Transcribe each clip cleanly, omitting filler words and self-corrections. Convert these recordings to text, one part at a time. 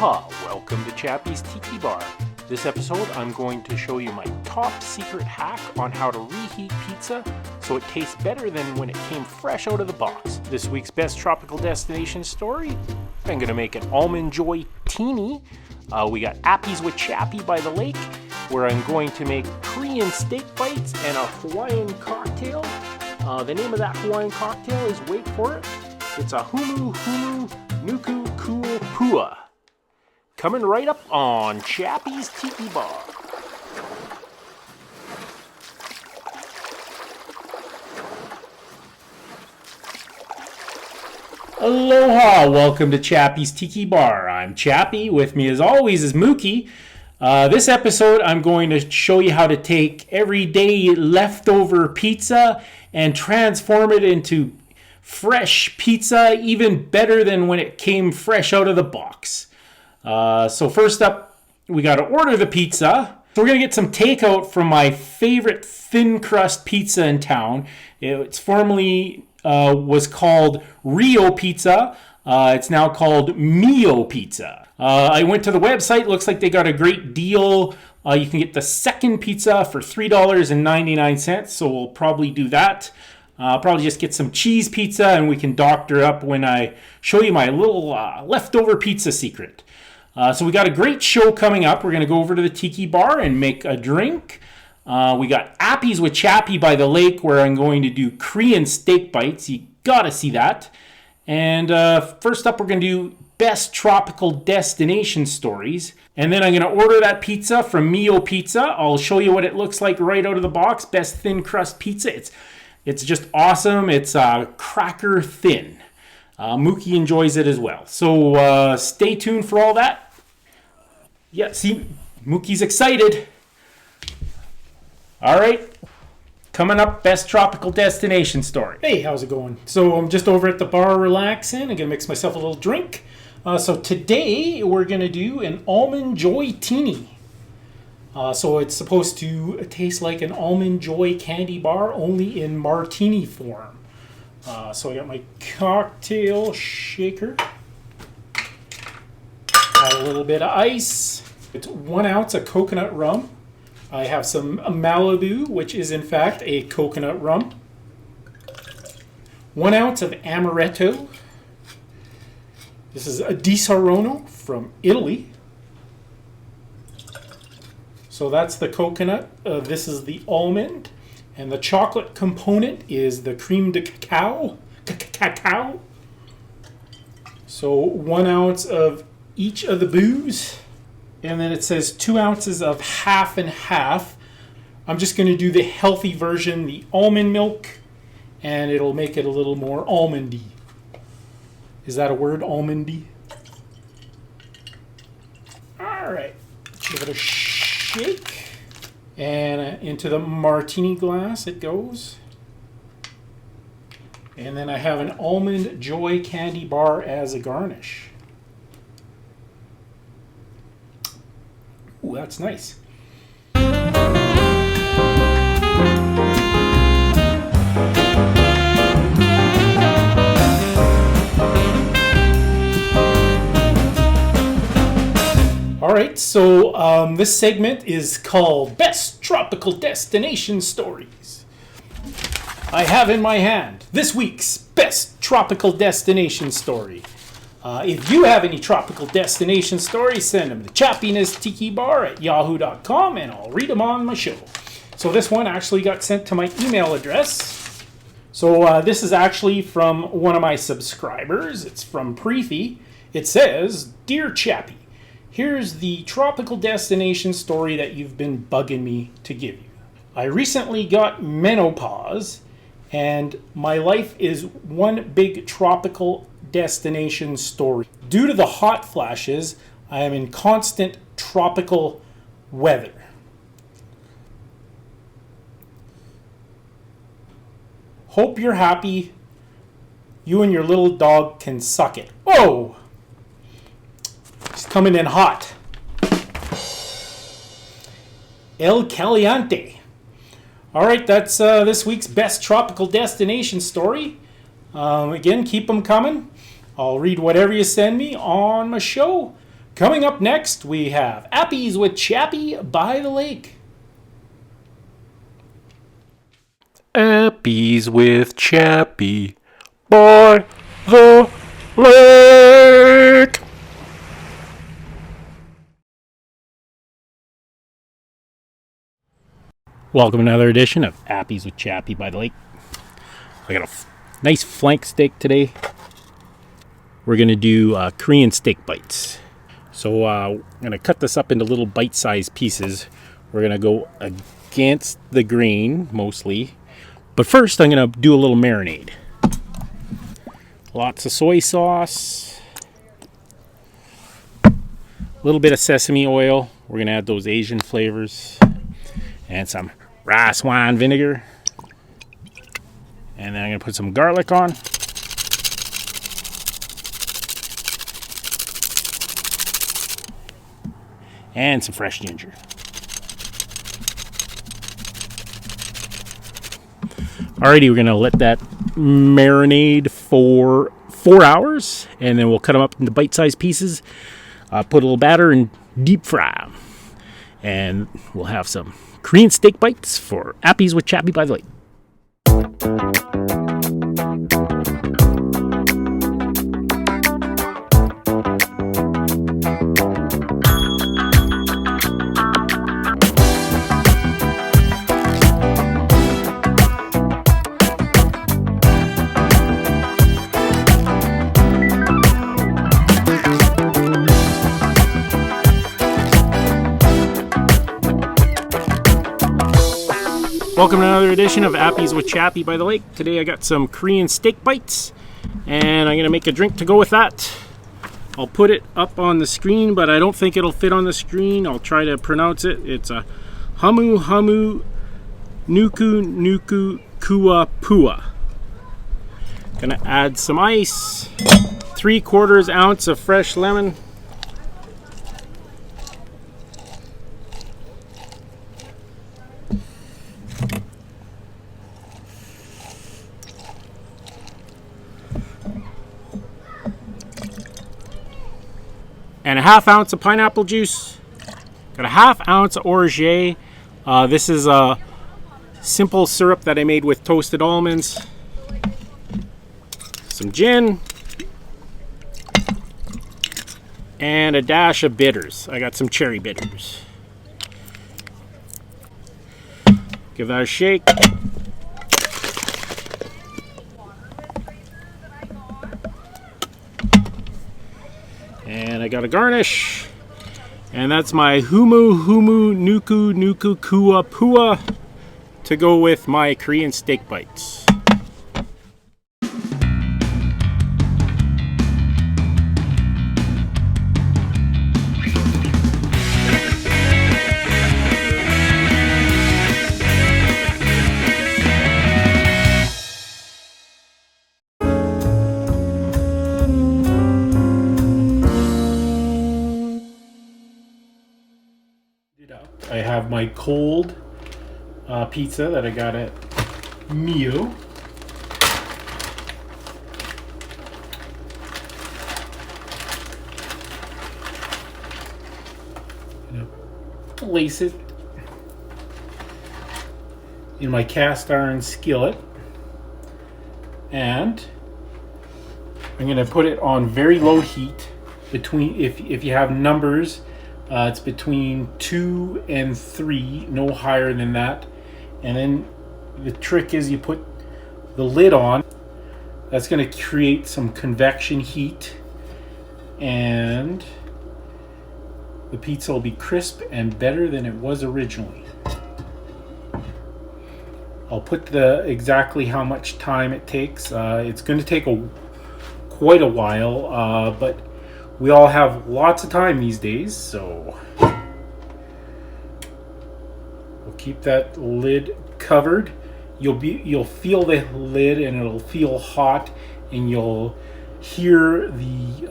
Aloha! Welcome to Chappy's Tiki Bar. This episode I'm going to show you my top secret hack on how to reheat pizza so it tastes better than when it came fresh out of the box. This week's best tropical destination story, I'm going to make an Almond Joytini. We got Appies with Chappy by the lake, where I'm going to make Korean steak bites and a Hawaiian cocktail. The name of that Hawaiian cocktail is, wait for it, it's a Humuhumunukukuapua. Coming right up on Chappy's Tiki Bar. Aloha! Welcome to Chappy's Tiki Bar. I'm Chappy. With me as always is Mookie. This episode I'm going to show you how to take everyday leftover pizza and transform it into fresh pizza, even better than when it came fresh out of the box. So first up, we got to order the pizza. So we're going to get some takeout from my favorite thin crust pizza in town. It's formerly was called Rio Pizza. It's now called Mio Pizza. I went to the website. Looks like they got a great deal. You can get the second pizza for $3.99. So we'll probably do that. Probably just get some cheese pizza and we can doctor up when I show you my little leftover pizza secret. So we got a great show coming up. We're going to go over to the Tiki Bar and make a drink. We got Appies with Chappy by the lake, where I'm going to do Korean steak bites. You got to see that. And first up, we're going to do best tropical destination stories. And then I'm going to order that pizza from Mio Pizza. I'll show you what it looks like right out of the box. Best thin crust pizza. It's just awesome. It's cracker thin. Mookie enjoys it as well. So stay tuned for all that. Yeah, see, Mookie's excited. All right, coming up, best tropical destination story. Hey, how's it going? So I'm just over at the bar relaxing. I'm going to mix myself a little drink. So today we're going to do an Almond Joytini. So it's supposed to taste like an Almond Joy candy bar, only in martini form. So I got my cocktail shaker. Add a little bit of ice. It's 1 ounce of coconut rum. I have some Malibu, which is in fact a coconut rum. 1 ounce of amaretto. This is a Di Saronno from Italy. So that's the coconut. This is the almond. And the chocolate component is the creme de cacao. Cacao. So 1 ounce of each of the booze. And then it says 2 ounces of half and half. I'm just going to do the healthy version, the almond milk, and it'll make it a little more almondy. Is that a word, almondy? All right, give it a shake. And into the martini glass it goes. And then I have an Almond Joy candy bar as a garnish. Ooh, that's nice. All right, so this segment is called Best Tropical Destination Stories. I have in my hand this week's Best Tropical Destination Story. If you have any tropical destination stories, send them to chappinestikibar@yahoo.com and I'll read them on my show. So this one actually got sent to my email address. So this is actually from one of my subscribers. It's from Preethi. It says, "Dear Chappy, here's the tropical destination story that you've been bugging me to give you. I recently got menopause and my life is one big tropical destination story. Due to the hot flashes, I am in constant tropical weather. Hope you're happy. You and your little dog can suck it." Whoa! It's coming in hot. El Caliente. All right, that's this week's best tropical destination story. Again, keep them coming. I'll read whatever you send me on my show. Coming up next, we have Appies with Chappy by the lake. Appies with Chappy by the lake. Welcome to another edition of Appies with Chappy by the lake. I got a nice flank steak today. We're going to do Korean steak bites. So I'm going to cut this up into little bite-sized pieces. We're going to go against the grain, mostly. But first, I'm going to do a little marinade. Lots of soy sauce. A little bit of sesame oil. We're going to add those Asian flavors. And some rice wine vinegar. And then I'm going to put some garlic on. And some fresh ginger. Alrighty, we're gonna let that marinade for 4 hours, and then we'll cut them up into bite-sized pieces, put a little batter, and deep fry them. And we'll have some Korean steak bites for Appies with Chappy by the lake. Welcome to another edition of Appies with Chappy by the lake. Today I got some Korean steak bites, and I'm going to make a drink to go with that. I'll put it up on the screen, but I don't think it'll fit on the screen. I'll try to pronounce it. It's a Humuhumunukukuapua. Gonna add some ice, 3/4 ounce of fresh lemon. And a 1/2 ounce of pineapple juice. Got a 1/2 ounce of orgeat. This is a simple syrup that I made with toasted almonds. Some gin. And a dash of bitters. I got some cherry bitters. Give that a shake. And I got a garnish. And that's my Humuhumunukukuapua to go with my Korean steak bites. I have my cold pizza that I got at Mio. Place it in my cast iron skillet, and I'm going to put it on very low heat. Between, if you have numbers, it's between 2 and 3, no higher than that. And then the trick is you put the lid on. That's going to create some convection heat, and the pizza will be crisp and better than it was originally. I'll put the exactly how much time it takes. It's going to take quite a while, but we all have lots of time these days, so we'll keep that lid covered. You'll feel the lid, and it'll feel hot, and you'll hear the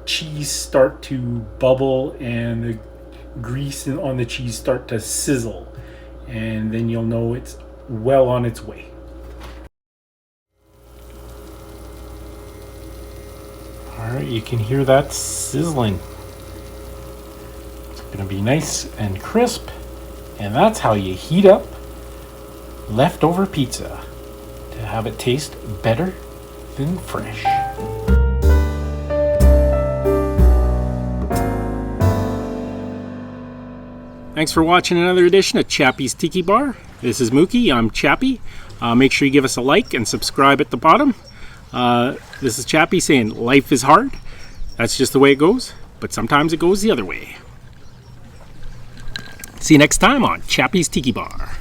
cheese start to bubble and the grease on the cheese start to sizzle, and then you'll know it's well on its way. Alright, you can hear that sizzling. going to be nice and crisp. And that's how you heat up leftover pizza to have it taste better than fresh. Thanks for watching another edition of Chappy's Tiki Bar. This is Mookie. I'm Chappy. Make sure you give us a like and subscribe at the bottom. This is Chappy saying life is hard. That's just the way it goes, but sometimes it goes the other way. See you next time on Chappy's Tiki Bar.